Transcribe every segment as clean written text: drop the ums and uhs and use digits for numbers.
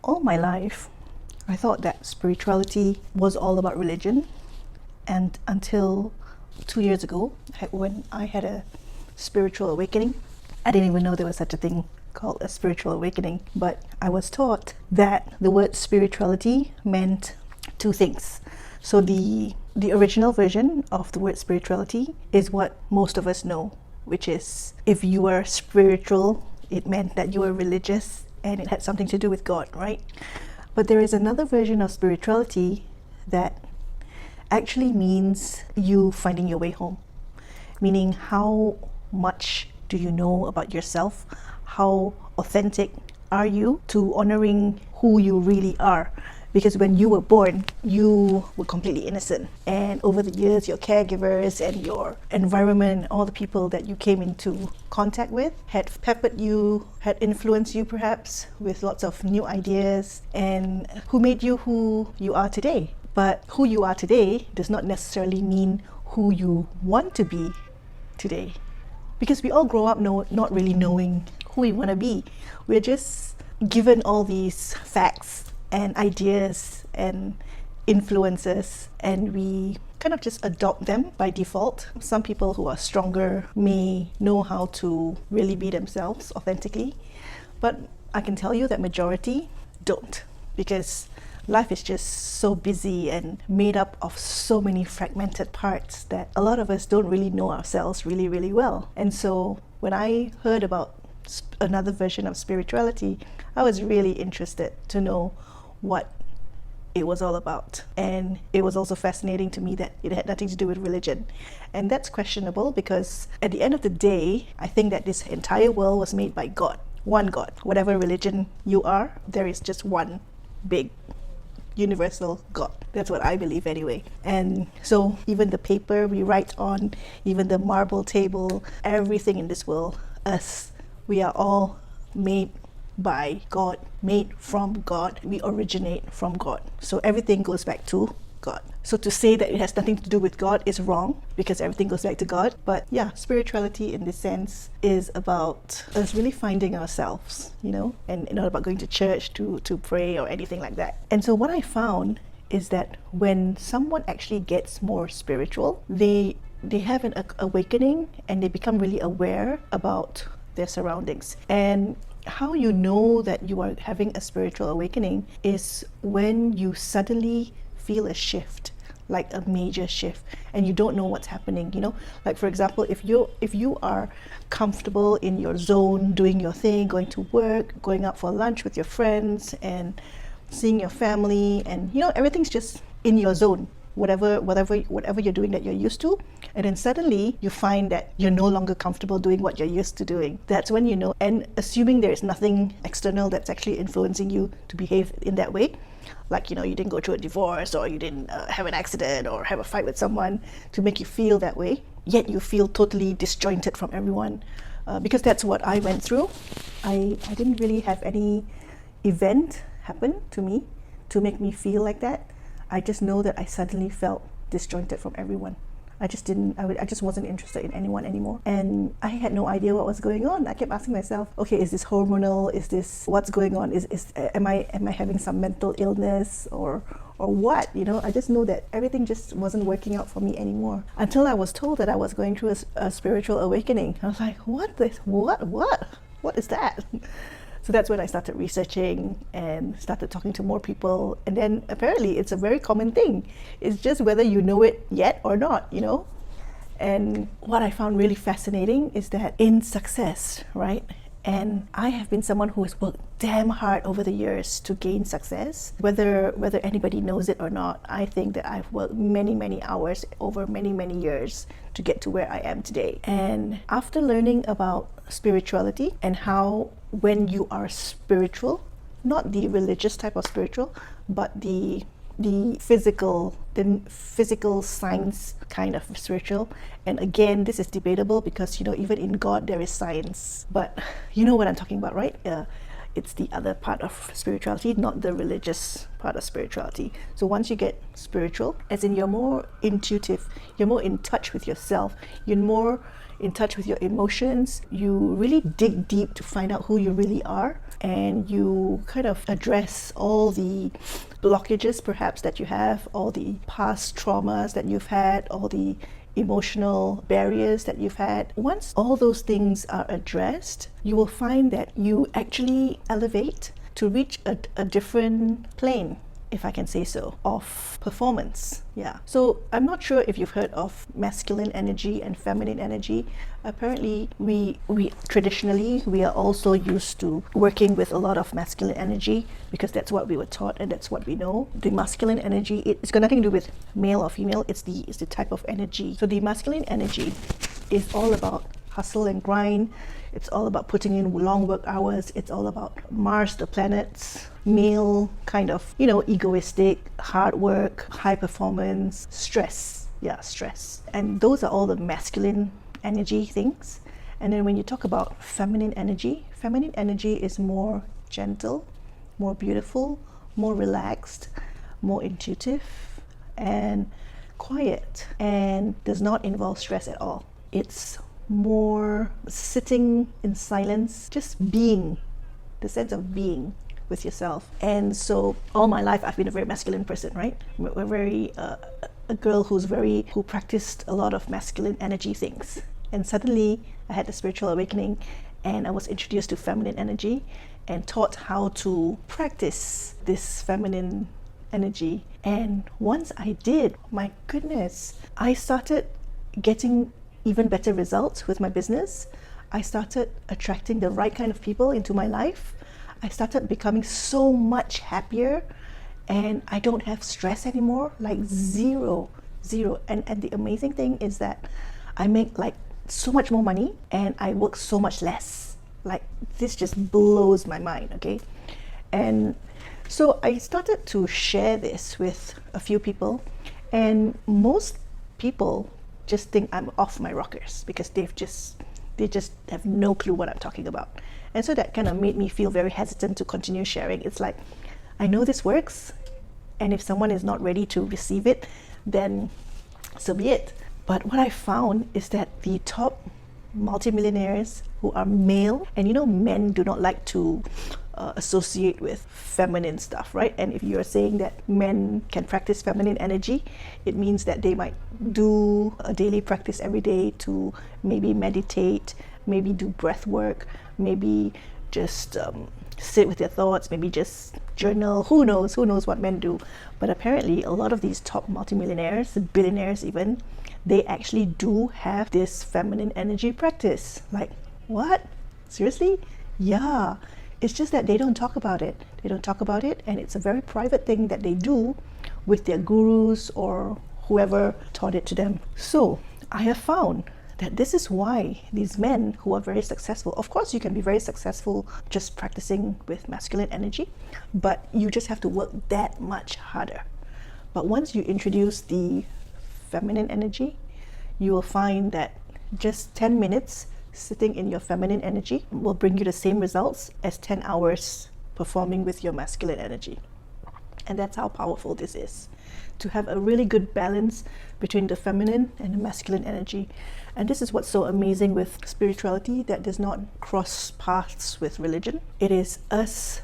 All my life, I thought that spirituality was all about religion, and until 2 years ago, when I had a spiritual awakening, I didn't even know there was such a thing called a spiritual awakening, but I was taught that the word spirituality meant two things. So the original version of the word spirituality is what most of us know, which is if you were spiritual, it meant that you were religious and it had something to do with God, right? But there is another version of spirituality that actually means you finding your way home, meaning how much do you know about yourself? How authentic are you to honoring who you really are? Because when you were born, you were completely innocent. And over the years, your caregivers and your environment, all the people that you came into contact with had peppered you, had influenced you perhaps with lots of new ideas, and who made you who you are today. But who you are today does not necessarily mean who you want to be today. Because we all grow up not really knowing who we want to be. We're just given all these facts and ideas and influences, and we kind of just adopt them by default. Some people who are stronger may know how to really be themselves authentically, but I can tell you that majority don't, because life is just so busy and made up of so many fragmented parts that a lot of us don't really know ourselves really, really well. And so when I heard about another version of spirituality, I was really interested to know what it was all about. And it was also fascinating to me that it had nothing to do with religion. And that's questionable, because at the end of the day, I think that this entire world was made by God, one God. Whatever religion you are, there is just one big universal God. That's what I believe anyway. And so even the paper we write on, even the marble table, everything in this world, us, we are all made by God, made from God. We originate from God. So everything goes back to God. So to say that it has nothing to do with God is wrong, because everything goes back to God. But yeah, spirituality in this sense is about us really finding ourselves, and not about going to church to pray or anything like that. And so what I found is that when someone actually gets more spiritual, they have an awakening, and they become really aware about their surroundings. And how you know that you are having a spiritual awakening is when you suddenly feel a shift, like a major shift, and you don't know what's happening. Like for example, if you are comfortable in your zone, doing your thing, going to work, going out for lunch with your friends, and seeing your family, and everything's just in your zone, whatever you're doing that you're used to, and then suddenly you find that you're no longer comfortable doing what you're used to doing. That's when you know. And assuming there is nothing external that's actually influencing you to behave in that way, like you didn't go through a divorce, or you didn't have an accident or have a fight with someone to make you feel that way, yet you feel totally disjointed from everyone, because that's what I went through. I didn't really have any event happen to me to make me feel like that. I just know that I suddenly felt disjointed from everyone. I just wasn't interested in anyone anymore. And I had no idea what was going on. I kept asking myself, okay, is this hormonal? Is this what's going on? Am I having some mental illness or what? I just know that everything just wasn't working out for me anymore. Until I was told that I was going through a spiritual awakening. I was like, what is that? So that's when I started researching and started talking to more people. And then apparently it's a very common thing. It's just whether you know it yet or not, And what I found really fascinating is that in success, right? And I have been someone who has worked damn hard over the years to gain success. Whether anybody knows it or not, I think that I've worked many, many hours over many, many years to get to where I am today. And after learning about spirituality and how when you are spiritual, not the religious type of spiritual, but the physical science kind of spiritual. And again, this is debatable because even in God there is science, but you know what I'm talking about, right? it's the other part of spirituality, not the religious part of spirituality. So once you get spiritual, as in you're more intuitive, you're more in touch with yourself, you're more in touch with your emotions, you really dig deep to find out who you really are, and you kind of address all the blockages perhaps that you have, all the past traumas that you've had, all the emotional barriers that you've had. Once all those things are addressed, you will find that you actually elevate to reach a different plane, if I can say so, of performance. Yeah. So I'm not sure if you've heard of masculine energy and feminine energy. Apparently, we traditionally, we are also used to working with a lot of masculine energy because that's what we were taught and that's what we know. The masculine energy, it's got nothing to do with male or female, it's the type of energy. So the masculine energy is all about hustle and grind. It's all about putting in long work hours. It's all about Mars, the planets, male kind of, egoistic, hard work, high performance, stress. Yeah, stress. And those are all the masculine energy things. And then when you talk about feminine energy is more gentle, more beautiful, more relaxed, more intuitive, and quiet, and does not involve stress at all. It's more sitting in silence, just being, the sense of being with yourself. And so all my life I've been a very masculine person, right? We're very a girl who practiced a lot of masculine energy things. And suddenly I had a spiritual awakening and I was introduced to feminine energy and taught how to practice this feminine energy. And once I did, my goodness, I started getting even better results with my business. I started attracting the right kind of people into my life. I started becoming so much happier, and I don't have stress anymore, like zero. And the amazing thing is that I make like so much more money and I work so much less. Like this just blows my mind, okay? And so I started to share this with a few people, and most people just think I'm off my rockers because they just have no clue what I'm talking about. And so that kind of made me feel very hesitant to continue sharing. It's like, I know this works, and if someone is not ready to receive it, then so be it. But what I found is that the top multimillionaires who are male, and men do not like to associate with feminine stuff, right? And if you're saying that men can practice feminine energy, it means that they might do a daily practice every day to maybe meditate, maybe do breath work, maybe just sit with their thoughts, maybe just journal. Who knows what men do? But apparently a lot of these top multimillionaires, billionaires even, they actually do have this feminine energy practice. Like, what? Seriously? Yeah. It's just that they don't talk about it. And it's a very private thing that they do with their gurus or whoever taught it to them. So I have found that this is why these men who are very successful, of course you can be very successful just practicing with masculine energy, but you just have to work that much harder. But once you introduce the feminine energy, you will find that just 10 minutes sitting in your feminine energy will bring you the same results as 10 hours performing with your masculine energy. And that's how powerful this is, to have a really good balance between the feminine and the masculine energy. And this is what's so amazing with spirituality, that does not cross paths with religion. It is us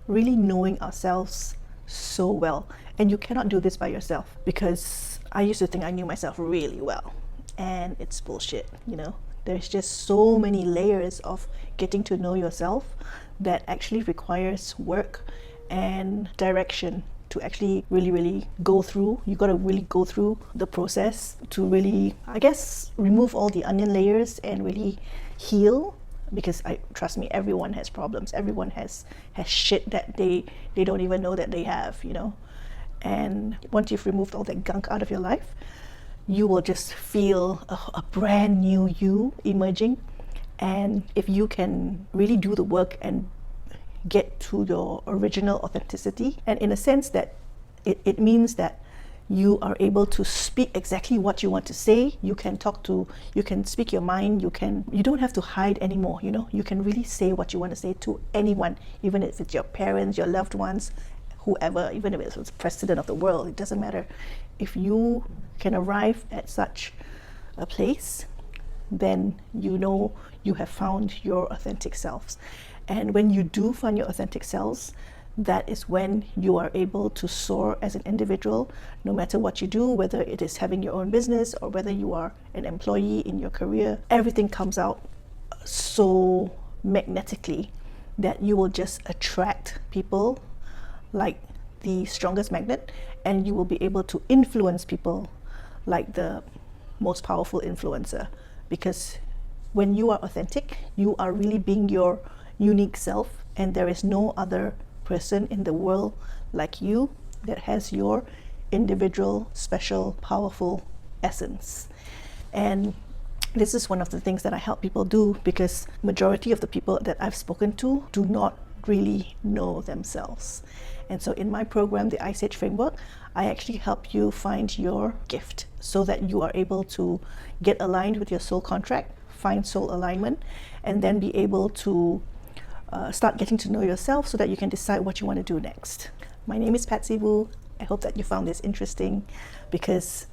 really knowing ourselves so well. And you cannot do this by yourself, because I used to think I knew myself really well, and it's bullshit. There's just so many layers of getting to know yourself that actually requires work and direction to actually really go through. You got to really go through the process to really, I guess, remove all the onion layers and really heal. Because trust me, everyone has problems. Everyone has shit that they don't even know that they have, And once you've removed all that gunk out of your life, you will just feel a brand new you emerging. And if you can really do the work and get to your original authenticity, and in a sense that it means that You are able to speak exactly what you want to say. You can speak your mind. You don't have to hide anymore, you know. You can really say what you want to say to anyone, even if it's your parents, your loved ones, whoever, even if it's the president of the world, it doesn't matter. If you can arrive at such a place, then you know you have found your authentic selves. And when you do find your authentic selves, that is when you are able to soar as an individual, no matter what you do, whether it is having your own business or whether you are an employee in your career. Everything comes out so magnetically that you will just attract people like the strongest magnet, and you will be able to influence people like the most powerful influencer. Because when you are authentic, you are really being your unique self, and there is no other person in the world like you that has your individual, special, powerful essence. And this is one of the things that I help people do, because majority of the people that I've spoken to do not really know themselves. And so in my program, the Ice Age Framework, I actually help you find your gift so that you are able to get aligned with your soul contract, find soul alignment, and then be able to start getting to know yourself so that you can decide what you want to do next. My name is Patsy Wu. I hope that you found this interesting, because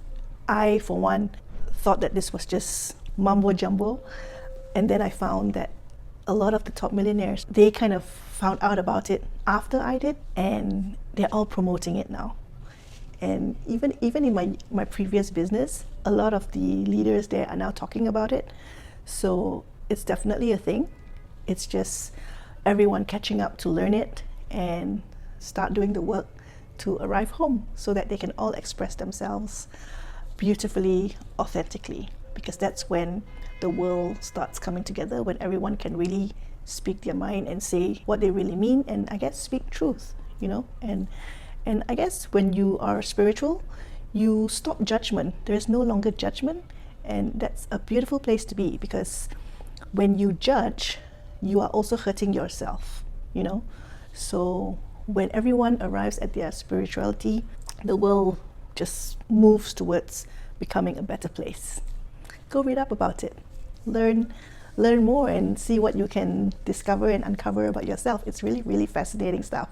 I, for one, thought that this was just mumbo jumbo, and then I found that a lot of the top millionaires, they kind of found out about it after I did, and they're all promoting it now. And even in my previous business, a lot of the leaders there are now talking about it. So it's definitely a thing. It's just everyone catching up to learn it and start doing the work to arrive home so that they can all express themselves beautifully, authentically, because that's when the world starts coming together, when everyone can really speak their mind and say what they really mean, and I guess speak truth, you know. And I guess when you are spiritual, you stop judgment. There's no longer judgment, and that's a beautiful place to be, because when you judge, you are also hurting yourself, you know. So when everyone arrives at their spirituality, the world just moves towards becoming a better place. Go read up about it, learn more, and see what you can discover and uncover about yourself. It's really, really fascinating stuff.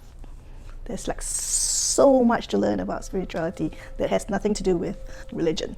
There's like so much to learn about spirituality that has nothing to do with religion.